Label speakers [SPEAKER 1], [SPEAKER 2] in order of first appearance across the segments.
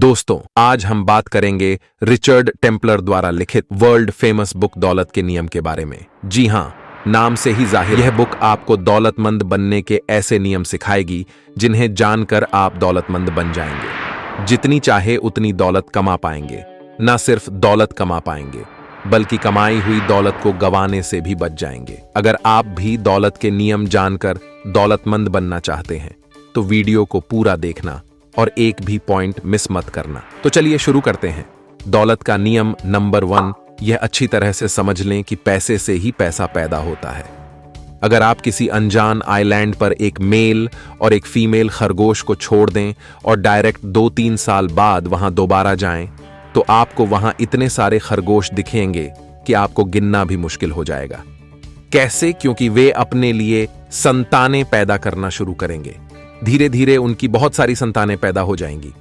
[SPEAKER 1] दोस्तों, आज हम बात करेंगे रिचर्ड टेम्पलर द्वारा लिखित वर्ल्ड फेमस बुक दौलत के नियम के बारे में। जी हाँ, नाम से ही जाहिर, यह बुक आपको दौलतमंद बनने के ऐसे नियम सिखाएगी जिन्हें जानकर आप दौलतमंद बन जाएंगे। जितनी चाहे उतनी दौलत कमा पाएंगे। न सिर्फ दौलत कमा पाएंगे, बल्कि कमाई हुई दौलत को गंवाने से भी बच जाएंगे। अगर आप भी दौलत के नियम जानकर दौलतमंद बनना चाहते हैं तो वीडियो को पूरा देखना और एक भी पॉइंट मिस मत करना। तो चलिए शुरू करते हैं। दौलत का नियम नंबर 1, यह अच्छी तरह से समझ लें कि पैसे से ही पैसा पैदा होता है। अगर आप किसी अनजान आइलैंड पर एक मेल और एक फीमेल खरगोश को छोड़ दें और डायरेक्ट 2-3 साल बाद वहां दोबारा जाएं, तो आपको वहां इतने सारे खरगोश दिखेंगे कि आपको गिनना भी मुश्किल हो जाएगा। कैसे? क्योंकि वे अपने लिए संतानें पैदा करना शुरू करेंगे। धीरे धीरे उनकी बहुत सारी संतानें पैदा हो जाएंगी।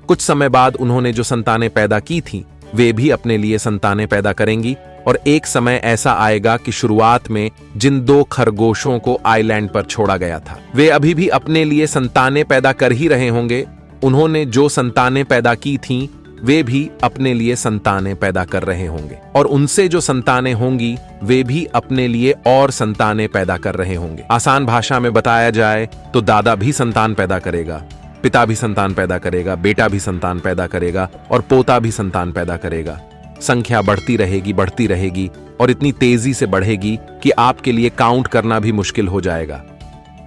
[SPEAKER 1] कुछ समय बाद उन्होंने जो संतानें पैदा की थीं, वे भी अपने लिए संतानें पैदा करेंगी और एक समय ऐसा आएगा कि शुरुआत में जिन 2 खरगोशों को आइलैंड पर छोड़ा गया था, वे अभी भी अपने लिए संतानें पैदा कर ही रहे होंगे। उन्होंने जो संतानें पैदा की थीं, वे भी अपने लिए संतानें पैदा कर रहे होंगे और उनसे जो संतानें होंगी वे भी अपने लिए और संतानें पैदा कर रहे होंगे। आसान भाषा में बताया जाए तो दादा भी संतान पैदा करेगा, पिता भी संतान पैदा करेगा, बेटा भी संतान पैदा करेगा और पोता भी संतान पैदा करेगा। संख्या बढ़ती रहेगी और इतनी तेजी से बढ़ेगी कि आपके लिए काउंट करना भी मुश्किल हो जाएगा।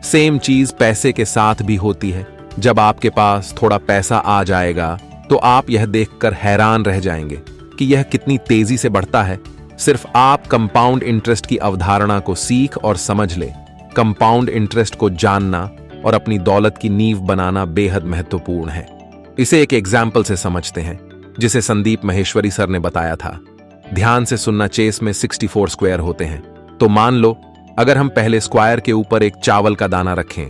[SPEAKER 1] सेम चीज पैसे के साथ भी होती है। जब आपके पास थोड़ा पैसा आ जाएगा तो आप यह देखकर हैरान रह जाएंगे कि यह कितनी तेजी से बढ़ता है। सिर्फ आप कंपाउंड इंटरेस्ट की अवधारणा को सीख और समझ ले। कंपाउंड इंटरेस्ट को जानना और अपनी दौलत की नींव बनाना बेहद महत्वपूर्ण है। इसे एक एग्जाम्पल से समझते हैं, जिसे संदीप महेश्वरी सर ने बताया था। ध्यान से सुनना, चेस में 64 स्क्वायर होते हैं। तो मान लो अगर हम पहले स्क्वायर के ऊपर एक चावल का दाना रखें,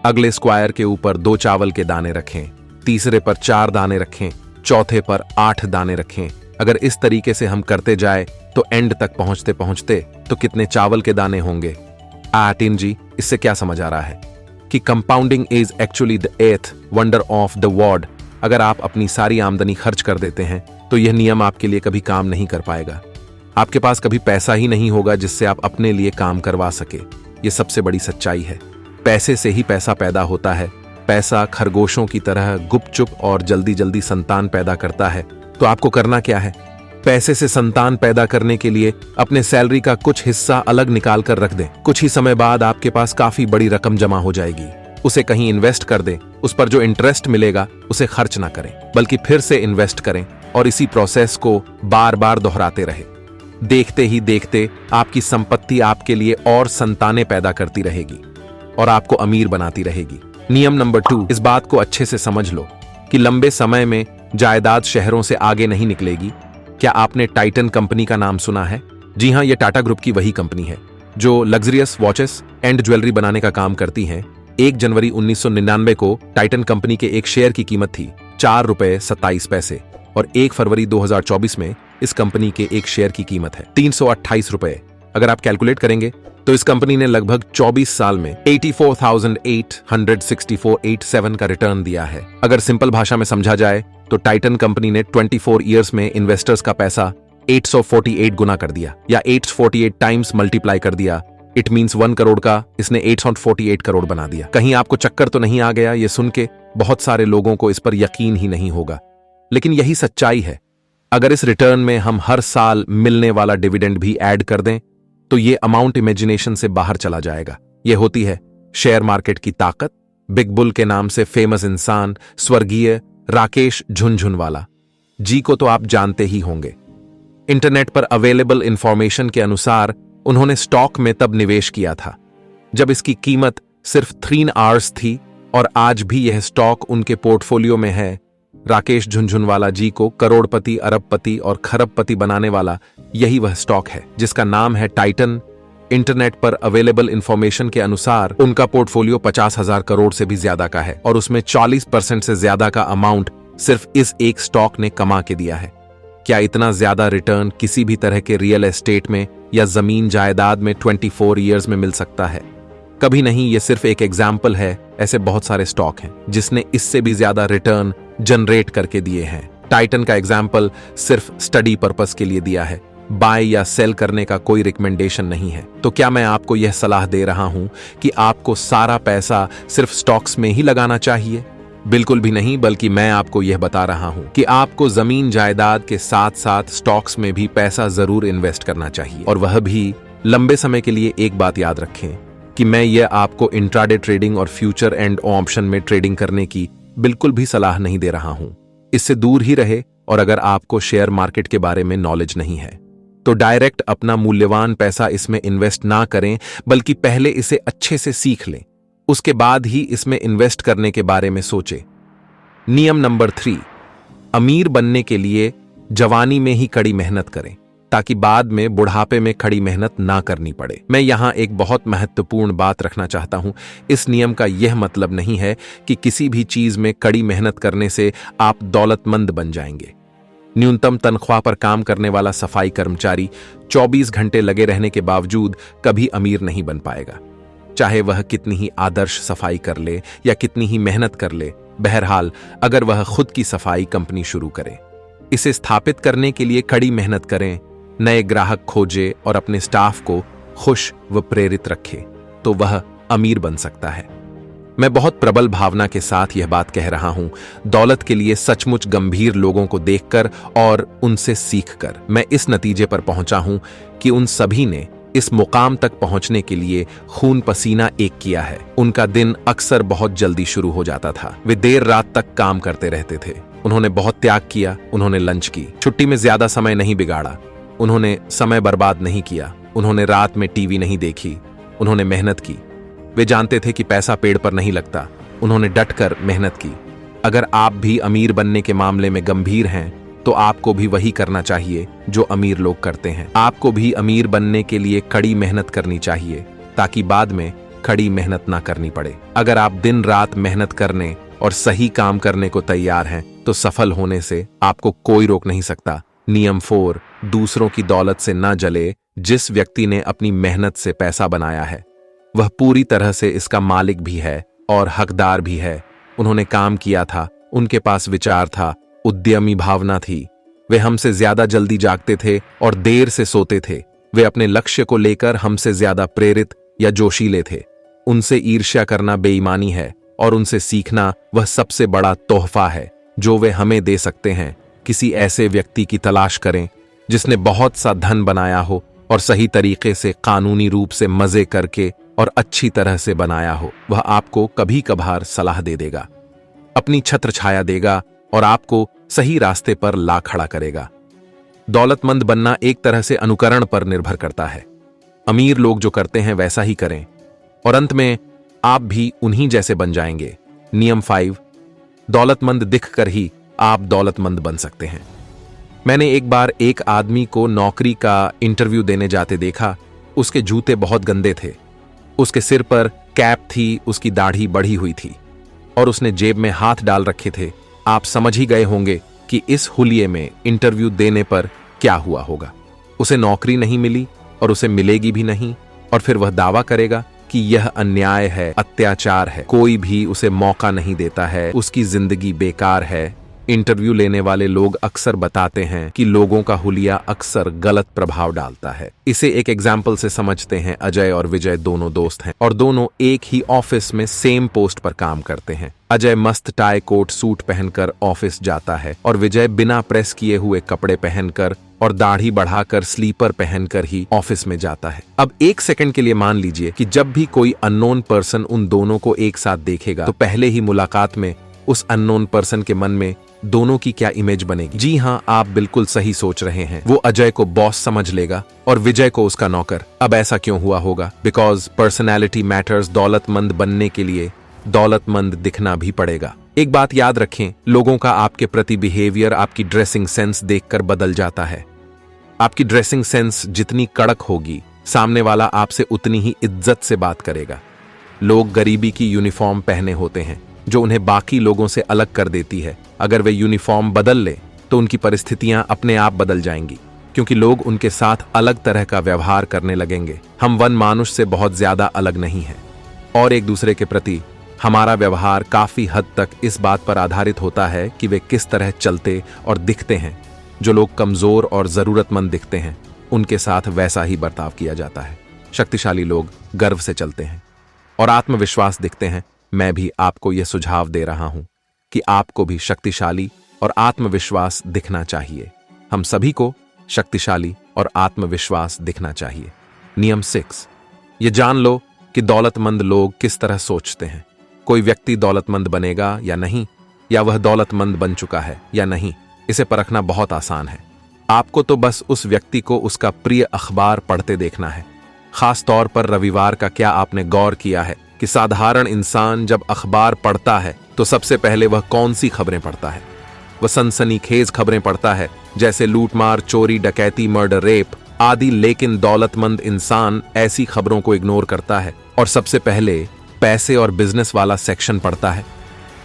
[SPEAKER 1] अगले स्क्वायर के ऊपर 2 चावल के दाने रखें, तीसरे पर 4 दाने रखें, चौथे पर 8 दाने रखें। अगर इस तरीके से हम करते जाए तो एंड तक पहुंचते पहुंचते तो कितने चावल के दाने होंगे? 18 जी। इससे क्या समझ आ रहा है कि compounding is actually the 8th wonder of the world. अगर आप अपनी सारी आमदनी खर्च कर देते हैं तो यह नियम आपके लिए कभी काम नहीं कर पाएगा। आपके पास कभी पैसा ही नहीं होगा जिससे आप अपने लिए काम करवा सके। यह सबसे बड़ी सच्चाई है। पैसे से ही पैसा पैदा होता है। पैसा खरगोशों की तरह गुपचुप और जल्दी जल्दी संतान पैदा करता है। तो आपको करना क्या है? पैसे से संतान पैदा करने के लिए अपने सैलरी का कुछ हिस्सा अलग निकाल कर रख दें। कुछ ही समय बाद आपके पास काफी बड़ी रकम जमा हो जाएगी। उसे कहीं इन्वेस्ट कर दें। उस पर जो इंटरेस्ट मिलेगा उसे खर्च ना करें, बल्कि फिर से इन्वेस्ट करें और इसी प्रोसेस को बार बार दोहराते रहे। देखते ही देखते आपकी संपत्ति आपके लिए और संतानें पैदा करती रहेगी और आपको अमीर बनाती रहेगी। नियम नंबर 2, इस बात को अच्छे से समझ लो कि लंबे समय में जायदाद शहरों से आगे नहीं निकलेगी। क्या आपने टाइटन कंपनी का नाम सुना है? जी हां, यह टाटा ग्रुप की वही कंपनी है जो लग्जरियस वॉचेस एंड ज्वेलरी बनाने का काम करती है। 1 जनवरी 1999 को टाइटन कंपनी के एक शेयर की कीमत थी ₹4.27 और 1 फरवरी 2024 में इस कंपनी के एक शेयर की कीमत है ₹328। अगर आप कैलकुलेट करेंगे तो इस कंपनी ने लगभग 24 साल में 84,864.87 का रिटर्न दिया है। अगर सिंपल भाषा में समझा जाए तो टाइटन कंपनी ने 24 इयर्स में इन्वेस्टर्स का पैसा 848 गुना कर दिया या 848 टाइम्स मल्टीप्लाई कर दिया। इट मींस 1 करोड़ का इसने 848 करोड़ बना दिया। कहीं आपको चक्कर तो नहीं आ गया? ये सुन के बहुत सारे लोगों को इस पर यकीन ही नहीं होगा, लेकिन यही सच्चाई है। अगर इस रिटर्न में हम हर साल मिलने वाला डिविडेंड भी ऐड कर दें तो ये अमाउंट इमेजिनेशन से बाहर चला जाएगा। ये होती है शेयर मार्केट की ताकत। बिग बुल के नाम से फेमस इंसान स्वर्गीय राकेश झुनझुनवाला जी को तो आप जानते ही होंगे। इंटरनेट पर अवेलेबल इंफॉर्मेशन के अनुसार उन्होंने स्टॉक में तब निवेश किया था जब इसकी कीमत सिर्फ 3 आवर्स थी और आज भी यह स्टॉक उनके पोर्टफोलियो में है। राकेश झुनझुनवाला जी को करोड़पति, अरबपति और खरबपति बनाने वाला यही वह स्टॉक है जिसका नाम है टाइटन। इंटरनेट पर अवेलेबल इंफॉर्मेशन के अनुसार उनका पोर्टफोलियो 50,000 करोड़ से भी ज्यादा का है और उसमें 40% से ज्यादा का अमाउंट सिर्फ इस एक स्टॉक ने कमा के दिया है। क्या इतना ज्यादा रिटर्न किसी भी तरह के रियल एस्टेट में या जमीन जायदाद में 24 इयर्स में मिल सकता है? कभी नहीं, ये सिर्फ एक एग्जाम्पल है। ऐसे बहुत सारे स्टॉक हैं जिसने इससे भी ज्यादा रिटर्न जनरेट करके दिए हैं। टाइटन का एग्जाम्पल सिर्फ स्टडी पर्पस के लिए दिया है, बाय या सेल करने का कोई रिकमेंडेशन नहीं है। तो क्या मैं आपको यह सलाह दे रहा हूं कि आपको सारा पैसा सिर्फ स्टॉक्स में ही लगाना चाहिए? बिल्कुल भी नहीं, बल्कि मैं आपको यह बता रहा हूं कि आपको जमीन जायदाद के साथ साथ स्टॉक्स में भी पैसा जरूर इन्वेस्ट करना चाहिए, और वह भी लंबे समय के लिए। एक बात याद रखें कि मैं यह आपको इंट्राडे ट्रेडिंग और फ्यूचर एंड ऑप्शन में ट्रेडिंग करने की बिल्कुल भी सलाह नहीं दे रहा हूं। इससे दूर ही रहे। और अगर आपको शेयर मार्केट के बारे में नॉलेज नहीं है तो डायरेक्ट अपना मूल्यवान पैसा इसमें इन्वेस्ट ना करें, बल्कि पहले इसे अच्छे से सीख लें, उसके बाद ही इसमें इन्वेस्ट करने के बारे में सोचें। नियम नंबर 3, अमीर बनने के लिए जवानी में ही कड़ी मेहनत करें ताकि बाद में बुढ़ापे में खड़ी मेहनत ना करनी पड़े। मैं यहां एक बहुत महत्वपूर्ण बात रखना चाहता हूं। इस नियम का यह मतलब नहीं है कि किसी भी चीज में कड़ी मेहनत करने से आप दौलतमंद बन जाएंगे। न्यूनतम तनख्वाह पर काम करने वाला सफाई कर्मचारी 24 घंटे लगे रहने के बावजूद कभी अमीर नहीं बन पाएगा, चाहे वह कितनी ही आदर्श सफाई कर ले या कितनी ही मेहनत कर ले। बहरहाल, अगर वह खुद की सफाई कंपनी शुरू करे, इसे स्थापित करने के लिए कड़ी मेहनत करें, नए ग्राहक खोजे और अपने स्टाफ को खुश व प्रेरित रखे, तो वह अमीर बन सकता है। मैं बहुत प्रबल भावना के साथ यह बात कह रहा हूं। दौलत के लिए सचमुच गंभीर लोगों को देखकर और उनसे सीखकर मैं इस नतीजे पर पहुंचा हूं कि उन सभी ने इस मुकाम तक पहुंचने के लिए खून पसीना एक किया है। उनका दिन अक्सर बहुत जल्दी शुरू हो जाता था। वे देर रात तक काम करते रहते थे। उन्होंने बहुत त्याग किया। उन्होंने लंच की, छुट्टी में ज्यादा समय नहीं बिगाड़ा, उन्होंने समय बर्बाद नहीं किया, उन्होंने रात में टीवी नहीं देखी, उन्होंने मेहनत की। वे जानते थे कि पैसा पेड़ पर नहीं लगता, उन्होंने डटकर मेहनत की। अगर आप भी अमीर बनने के मामले में गंभीर हैं तो आपको भी वही करना चाहिए जो अमीर लोग करते हैं। आपको भी अमीर बनने के लिए कड़ी मेहनत करनी चाहिए ताकि बाद में कड़ी मेहनत ना करनी पड़े। अगर आप दिन रात मेहनत करने और सही काम करने को तैयार हैं तो सफल होने से आपको कोई रोक नहीं सकता। नियम 4, दूसरों की दौलत से ना जले। जिस व्यक्ति ने अपनी मेहनत से पैसा बनाया है वह पूरी तरह से इसका मालिक भी है और हकदार भी है। उन्होंने काम किया था, उनके पास विचार था, उद्यमी भावना थी। वे हमसे ज्यादा जल्दी जागते थे और देर से सोते थे। वे अपने लक्ष्य को लेकर हमसे ज्यादा प्रेरित या जोशीले थे। उनसे ईर्ष्या करना बेईमानी है और उनसे सीखना वह सबसे बड़ा तोहफा है जो वे हमें दे सकते हैं। किसी ऐसे व्यक्ति की तलाश करें जिसने बहुत सा धन बनाया हो और सही तरीके से कानूनी रूप से मजे करके और अच्छी तरह से बनाया हो। वह आपको कभी कभार सलाह दे देगा, अपनी छत्र छाया देगा और आपको सही रास्ते पर ला खड़ा करेगा। दौलतमंद बनना एक तरह से अनुकरण पर निर्भर करता है। अमीर लोग जो करते हैं वैसा ही करें और अंत में आप भी उन्हीं जैसे बन जाएंगे। नियम 5, दौलतमंद दिखकर ही आप दौलतमंद बन सकते हैं। मैंने एक बार एक आदमी को नौकरी का इंटरव्यू देने जाते देखा। उसके जूते बहुत गंदे थे, उसके सिर पर कैप थी, उसकी दाढ़ी बढ़ी हुई थी और उसने जेब में हाथ डाल रखे थे। आप समझ ही गए होंगे कि इस हुलिये में इंटरव्यू देने पर क्या हुआ होगा। उसे नौकरी नहीं मिली और उसे मिलेगी भी नहीं, और फिर वह दावा करेगा कि यह अन्याय है, अत्याचार है, कोई भी उसे मौका नहीं देता है, उसकी जिंदगी बेकार है। इंटरव्यू लेने वाले लोग अक्सर बताते हैं कि लोगों का हुलिया अक्सर गलत प्रभाव डालता है। इसे एक एग्जाम्पल से समझते हैं। अजय और विजय दोनों दोस्त हैं और दोनों एक ही ऑफिस में सेम पोस्ट पर काम करते हैं। अजय मस्त टाई कोट सूट पहनकर ऑफिस जाता है और विजय बिना प्रेस किए हुए कपड़े पहनकर और दाढ़ी बढ़ाकर स्लीपर पहनकर ही ऑफिस में जाता है। अब एक सेकंड के लिए मान लीजिए कि जब भी कोई अननोन पर्सन उन दोनों को एक साथ देखेगा तो पहले ही मुलाकात में उस अननोन पर्सन के मन में दोनों की क्या इमेज बनेगी? जी हाँ, आप बिल्कुल सही सोच रहे हैं। वो अजय को बॉस समझ लेगा और विजय को उसका नौकर। अब ऐसा क्यों हुआ होगा? Because personality matters. दौलतमंद बनने के लिए दौलतमंद दिखना भी पड़ेगा। एक बात याद रखें, लोगों का आपके प्रति बिहेवियर आपकी ड्रेसिंग सेंस देखकर बदल जाता है। आपकी ड्रेसिंग सेंस जितनी कड़क होगी, सामने वाला आपसे उतनी ही इज्जत से बात करेगा। लोग गरीबी की यूनिफॉर्म पहने होते हैं जो उन्हें बाकी लोगों से अलग कर देती है। अगर वे यूनिफॉर्म बदल ले तो उनकी परिस्थितियां अपने आप बदल जाएंगी, क्योंकि लोग उनके साथ अलग तरह का व्यवहार करने लगेंगे। हम वन मानुष से बहुत ज्यादा अलग नहीं हैं। और एक दूसरे के प्रति हमारा व्यवहार काफी हद तक इस बात पर आधारित होता है कि वे किस तरह चलते और दिखते हैं। जो लोग कमजोर और जरूरतमंद दिखते हैं उनके साथ वैसा ही बर्ताव किया जाता है। शक्तिशाली लोग गर्व से चलते हैं और आत्मविश्वास दिखते हैं। मैं भी आपको यह सुझाव दे रहा हूं कि आपको भी शक्तिशाली और आत्मविश्वास दिखना चाहिए। हम सभी को शक्तिशाली और आत्मविश्वास दिखना चाहिए। नियम 6, ये जान लो कि दौलतमंद लोग किस तरह सोचते हैं। कोई व्यक्ति दौलतमंद बनेगा या नहीं, या वह दौलतमंद बन चुका है या नहीं, इसे परखना बहुत आसान है। आपको तो बस उस व्यक्ति को उसका प्रिय अखबार पढ़ते देखना है। खास तौर पर रविवार का क्या आपने गौर किया है कि साधारण इंसान जब अखबार पढ़ता है तो सबसे पहले वह कौन सी खबरें पढ़ता है? वह सनसनीखेज खबरें पढ़ता है, जैसे लूटमार, चोरी, डकैती, मर्डर, रेप आदि। लेकिन दौलतमंद इंसान ऐसी खबरों को इग्नोर करता है और सबसे पहले पैसे और बिजनेस वाला सेक्शन पढ़ता है।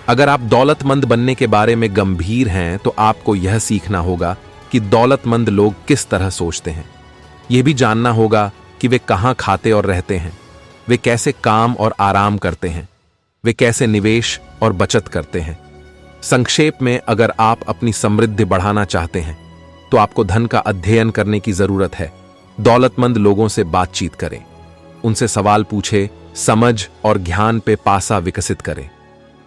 [SPEAKER 1] अगर आप दौलतमंद बनने के बारे में गंभीर हैं तो आपको यह सीखना होगा कि दौलतमंद लोग किस तरह सोचते हैं। यह भी जानना होगा कि वे कहां खाते और रहते हैं, वे कैसे काम और आराम करते हैं, वे कैसे निवेश और बचत करते हैं। संक्षेप में, अगर आप अपनी समृद्धि बढ़ाना चाहते हैं तो आपको धन का अध्ययन करने की जरूरत है। दौलतमंद लोगों से बातचीत करें, उनसे सवाल पूछे, समझ और ज्ञान पे पासा विकसित करें।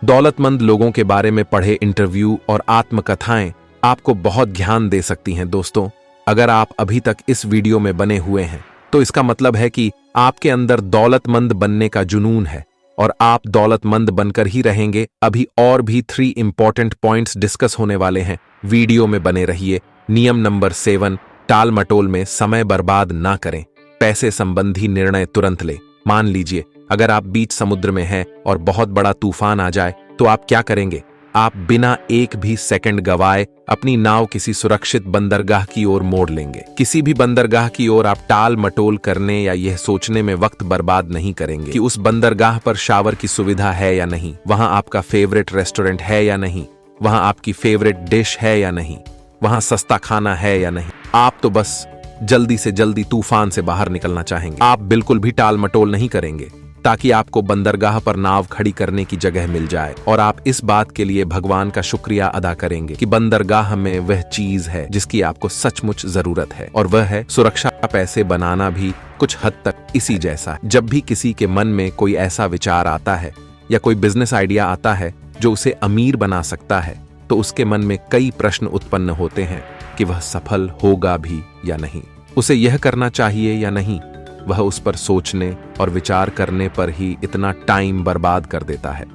[SPEAKER 1] दौलतमंद लोगों के बारे में पढ़े इंटरव्यू और आत्मकथाएं आपको बहुत ज्ञान दे सकती हैं। दोस्तों, अगर आप अभी तक इस वीडियो में बने हुए हैं तो इसका मतलब है कि आपके अंदर दौलतमंद बनने का जुनून है और आप दौलतमंद बनकर ही रहेंगे। अभी और भी 3 इंपॉर्टेंट पॉइंट्स डिस्कस होने वाले हैं, वीडियो में बने रहिए। नियम नंबर 7, टाल मटोल में समय बर्बाद ना करें। पैसे संबंधी निर्णय तुरंत ले। मान लीजिए अगर आप बीच समुद्र में हैं और बहुत बड़ा तूफान आ जाए तो आप क्या करेंगे? आप बिना एक भी सेकंड गवाए अपनी नाव किसी सुरक्षित बंदरगाह की ओर मोड़ लेंगे। किसी भी बंदरगाह की ओर आप टाल मटोल करने या यह सोचने में वक्त बर्बाद नहीं करेंगे कि उस बंदरगाह पर शावर की सुविधा है या नहीं, वहां आपका फेवरेट रेस्टोरेंट है या नहीं, वहां आपकी फेवरेट डिश है या नहीं, वहां सस्ता खाना है या नहीं। आप तो बस जल्दी से जल्दी तूफान से बाहर निकलना चाहेंगे। आप बिल्कुल भी टाल मटोल नहीं करेंगे ताकि आपको बंदरगाह पर नाव खड़ी करने की जगह मिल जाए और आप इस बात के लिए भगवान का शुक्रिया अदा करेंगे कि बंदरगाह में वह चीज है जिसकी आपको सचमुच जरूरत है, और वह है सुरक्षा। पैसे बनाना भी कुछ हद तक इसी जैसा है। जब भी किसी के मन में कोई ऐसा विचार आता है या कोई बिजनेस आइडिया आता है जो उसे अमीर बना सकता है, तो उसके मन में कई प्रश्न उत्पन्न होते हैं कि वह सफल होगा भी या नहीं, उसे यह करना चाहिए या नहीं। वह उस पर सोचने और विचार करने पर ही इतना टाइम बर्बाद कर देता है,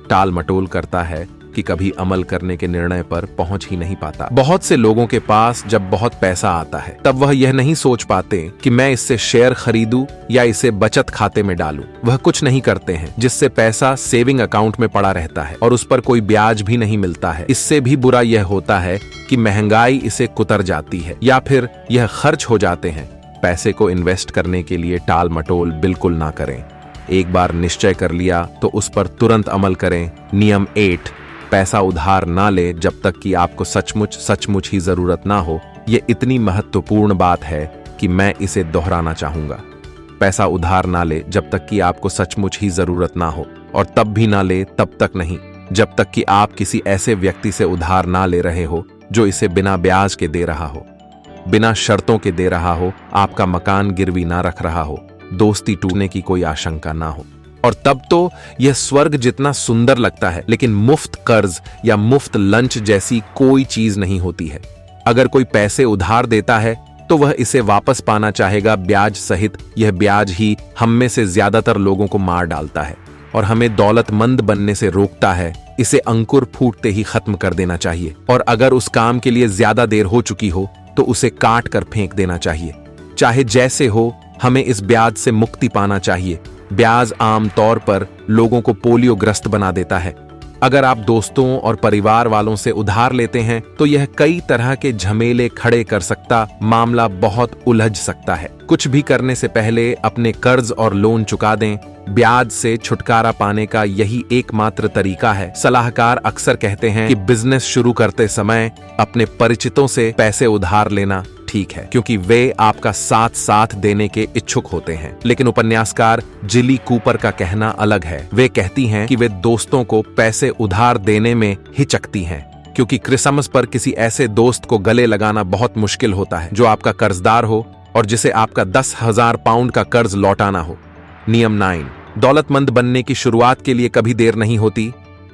[SPEAKER 1] टाल मटोल करता है कि कभी अमल करने के निर्णय पर पहुंच ही नहीं पाता। बहुत से लोगों के पास जब बहुत पैसा आता है तब वह यह नहीं सोच पाते कि मैं इससे शेयर खरीदूं या इसे बचत खाते में डालूं। वह कुछ नहीं करते हैं, जिससे पैसा सेविंग अकाउंट में पड़ा रहता है और उस पर कोई ब्याज भी नहीं मिलता है। इससे भी बुरा यह होता है कि महंगाई इसे कुतर जाती है या फिर यह खर्च हो जाते हैं। पैसे को इन्वेस्ट करने के लिए टाल मटोल बिल्कुल ना करें। एक बार निश्चय कर लिया तो उस पर तुरंत अमल करें। नियम 8, पैसा उधार ना ले जब तक कि आपको सचमुच ही जरूरत ना हो। यह इतनी महत्वपूर्ण बात है कि मैं इसे दोहराना चाहूंगा। पैसा उधार ना ले जब तक कि आपको सचमुच ही जरूरत ना हो, और तब भी ना ले तब तक नहीं जब तक कि आप किसी ऐसे व्यक्ति से उधार ना ले रहे हो जो इसे बिना ब्याज के दे रहा हो, बिना शर्तों के दे रहा हो, आपका मकान गिरवी ना रख रहा हो, दोस्ती टूटने की कोई आशंका ना हो। और तब तो यह स्वर्ग जितना सुंदर लगता है, लेकिन मुफ्त कर्ज या मुफ्त लंच जैसी कोई चीज नहीं होती है। अगर कोई पैसे उधार देता है तो वह इसे वापस पाना चाहेगा ब्याज सहित। यह ब्याज ही हम में से ज्यादातर लोगों को मार डालता है और हमें दौलतमंद बनने से रोकता है। इसे अंकुर फूटते ही खत्म कर देना चाहिए, और अगर उस काम के लिए ज्यादा देर हो चुकी हो तो उसे काट कर फेंक देना चाहिए। चाहे जैसे हो, हमें इस ब्याज से मुक्ति पाना चाहिए। ब्याज आम तौर पर लोगों को पोलियो ग्रस्त बना देता है। अगर आप दोस्तों और परिवार वालों से उधार लेते हैं तो यह कई तरह के झमेले खड़े कर सकता, मामला बहुत उलझ सकता है। कुछ भी करने से पहले अपने कर्ज और लोन चुका दें। ब्याज से छुटकारा पाने का यही एकमात्र तरीका है। सलाहकार अक्सर कहते हैं कि बिजनेस शुरू करते समय अपने परिचितों से पैसे उधार लेना ठीक है, क्योंकि वे आपका साथ साथ देने के इच्छुक होते हैं। लेकिन उपन्यासकार जिली कूपर का कहना अलग है। वे कहती हैं कि वे दोस्तों को पैसे उधार देने में हिचकती हैं, क्योंकि क्रिसमस पर किसी ऐसे दोस्त को गले लगाना बहुत मुश्किल होता है जो आपका कर्जदार हो और जिसे आपका 10,000 पाउंड का कर्ज लौटाना हो। नियम 9, दौलतमंद बनने की शुरुआत के लिए कभी देर नहीं होती।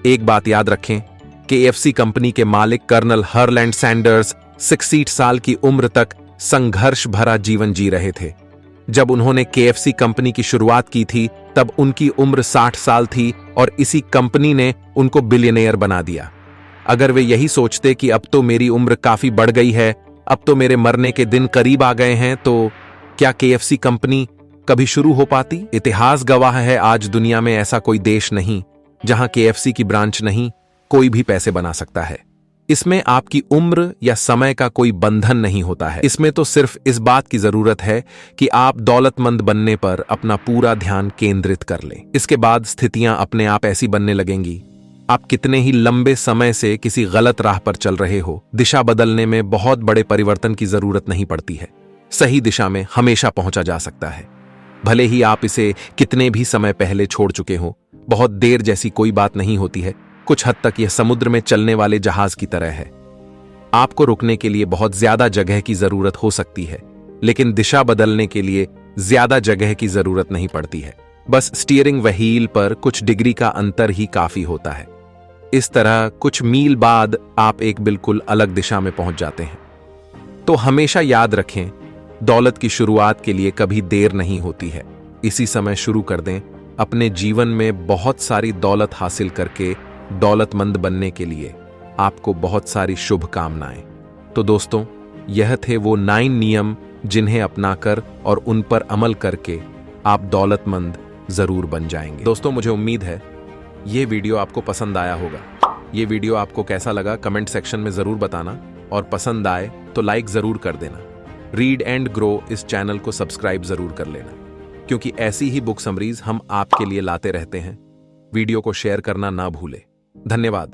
[SPEAKER 1] एक बात याद रखें, KFC कंपनी के मालिक कर्नल हरलैंड सैंडर्स 60 साल की उम्र तक संघर्ष भरा जीवन जी रहे थे। जब उन्होंने KFC कंपनी की शुरुआत की थी तब उनकी उम्र 60 साल थी और इसी कंपनी ने उनको बिलियनेयर बना दिया। अगर वे यही सोचते कि अब तो मेरी उम्र काफी बढ़ गई है, अब तो मेरे मरने के दिन करीब आ गए हैं, तो क्या KFC कंपनी कभी शुरू हो पाती? इतिहास गवाह है, आज दुनिया में ऐसा कोई देश नहीं जहां KFC की ब्रांच नहीं कोई भी पैसे बना सकता है। इसमें आपकी उम्र या समय का कोई बंधन नहीं होता है। इसमें तो सिर्फ इस बात की जरूरत है कि आप दौलतमंद बनने पर अपना पूरा ध्यान केंद्रित कर लें। इसके बाद स्थितियां अपने आप ऐसी बनने लगेंगी। आप कितने ही लंबे समय से किसी गलत राह पर चल रहे हो, दिशा बदलने में बहुत बड़े परिवर्तन की जरूरत नहीं पड़ती है। सही दिशा में हमेशा पहुंचा जा सकता है, भले ही आप इसे कितने भी समय पहले छोड़ चुके हो। बहुत देर जैसी कोई बात नहीं होती है। कुछ हद तक यह समुद्र में चलने वाले जहाज की तरह है। आपको रुकने के लिए बहुत ज्यादा जगह की जरूरत हो सकती है, लेकिन दिशा बदलने के लिए ज्यादा जगह की जरूरत नहीं पड़ती है। बस स्टीयरिंग व्हील पर कुछ डिग्री का अंतर ही काफी होता है। इस तरह कुछ मील बाद आप एक बिल्कुल अलग दिशा में पहुंच जाते हैं। तो हमेशा याद रखें, दौलत की शुरुआत के लिए कभी देर नहीं होती है। इसी समय शुरू कर दें। अपने जीवन में बहुत सारी दौलत हासिल करके दौलतमंद बनने के लिए आपको बहुत सारी शुभकामनाएं। तो दोस्तों, यह थे वो 9 नियम जिन्हें अपनाकर और उन पर अमल करके आप दौलतमंद जरूर बन जाएंगे। दोस्तों, मुझे उम्मीद है ये वीडियो आपको पसंद आया होगा। ये वीडियो आपको कैसा लगा कमेंट सेक्शन में जरूर बताना, और पसंद आए तो लाइक जरूर कर देना। रीड एंड ग्रो इस चैनल को सब्सक्राइब जरूर कर लेना, क्योंकि ऐसी ही बुक समरीज हम आपके लिए लाते रहते हैं। वीडियो को शेयर करना ना भूले। धन्यवाद।